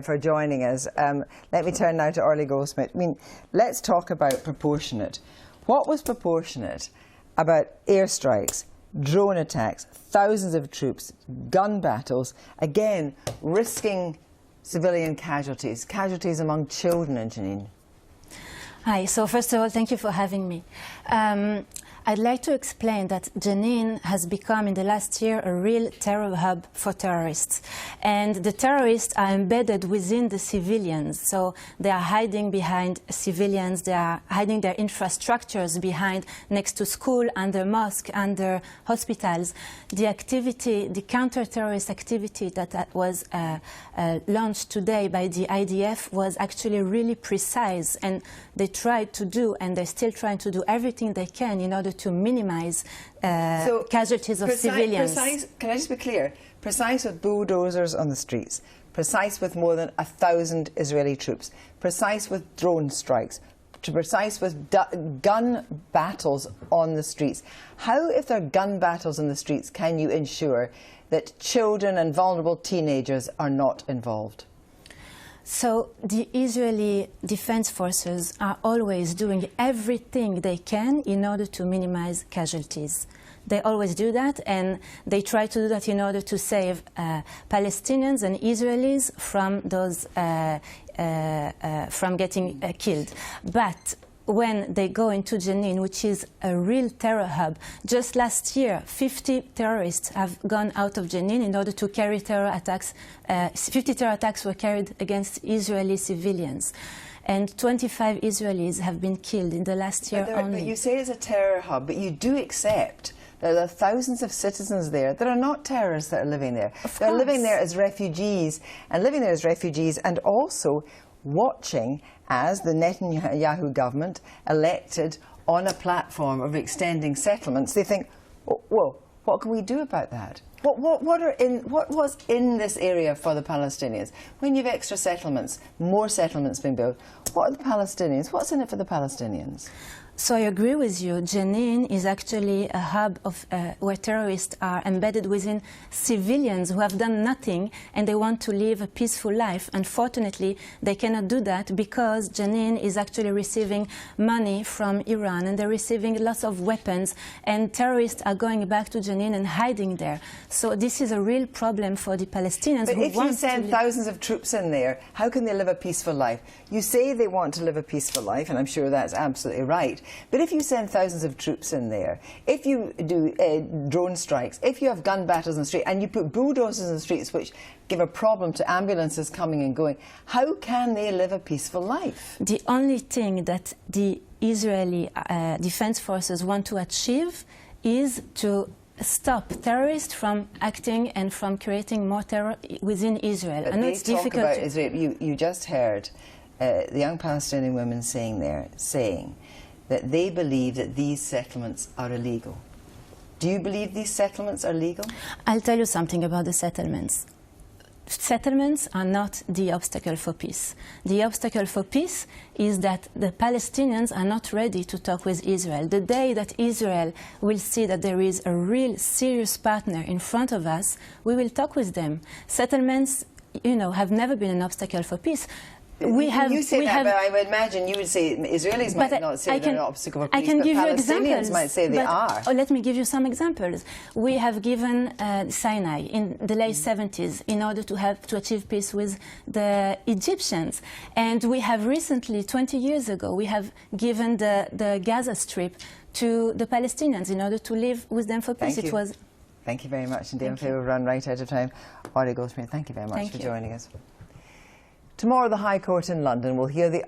for joining us. Let me turn now to Orly Goldschmidt. I mean, let's talk about proportionate. What was proportionate about airstrikes, drone attacks, thousands of troops, gun battles, again, risking civilian casualties, casualties among children, Janine? Hi, so first of all, thank you for having me. I'd like to explain that Jenin has become in the last year a real terror hub for terrorists. And the terrorists are embedded within the civilians. So they are hiding behind civilians, they are hiding their infrastructures behind, next to school, under mosque, under hospitals. The activity, the counter-terrorist activity that was launched today by the IDF was actually really precise. And they tried to do, and they're still trying to do everything they can in order to minimize casualties of civilians. Can I just be clear? Precise with bulldozers on the streets, precise with more than 1,000 Israeli troops, precise with drone strikes, precise with gun battles on the streets. How, if there are gun battles on the streets, can you ensure that children and vulnerable teenagers are not involved? So the Israeli defense forces are always doing everything they can in order to minimize casualties. They always do that, and they try to do that in order to save Palestinians and Israelis from those from getting killed. But when they go into Jenin, which is a real terror hub, just last year, 50 terrorists have gone out of Jenin in order to carry terror attacks. 50 terror attacks were carried against Israeli civilians. And 25 Israelis have been killed in the last year only. But you say it's a terror hub, but you do accept that there are thousands of citizens there that are not terrorists that are living there. They're living there as refugees, and also watching as the Netanyahu government elected on a platform of extending settlements. They think, oh, whoa, what can we do about that? What was in this area for the Palestinians? When you have extra settlements, more settlements being built, what are the Palestinians? What's in it for the Palestinians? So I agree with you. Jenin is actually a hub of where terrorists are embedded within civilians who have done nothing and they want to live a peaceful life. Unfortunately, they cannot do that because Jenin is actually receiving money from Iran and they're receiving lots of weapons, and terrorists are going back to Jenin and hiding there. So this is a real problem for the Palestinians. But if you send thousands of troops in there, how can they live a peaceful life? You say they want to live a peaceful life, and I'm sure that's absolutely right. But if you send thousands of troops in there, if you do drone strikes, if you have gun battles in the street, and you put bulldozers in the streets which give a problem to ambulances coming and going, how can they live a peaceful life? The only thing that the Israeli defense forces want to achieve is to stop terrorists from acting and from creating more terror within Israel. But and it's difficult. About Israel. You just heard the young Palestinian women saying that they believe that these settlements are illegal. Do you believe these settlements are legal? I'll tell you something about the settlements. Settlements are not the obstacle for peace. The obstacle for peace is that the Palestinians are not ready to talk with Israel. The day that Israel will see that there is a real serious partner in front of us, we will talk with them. Settlements, have never been an obstacle for peace. You say that, but I would imagine you would say Israelis might not say they're an obstacle for peace, but Palestinians might say they are. Let me give you some examples. We have given Sinai in the late 70s in order to achieve peace with the Egyptians. And we have recently, 20 years ago, we have given the Gaza Strip to the Palestinians in order to live with them for peace. Thank you very much indeed. I'm afraid we've run right out of time. Orly Goldschmidt, thank you very much for joining us. Tomorrow, the High Court in London will hear the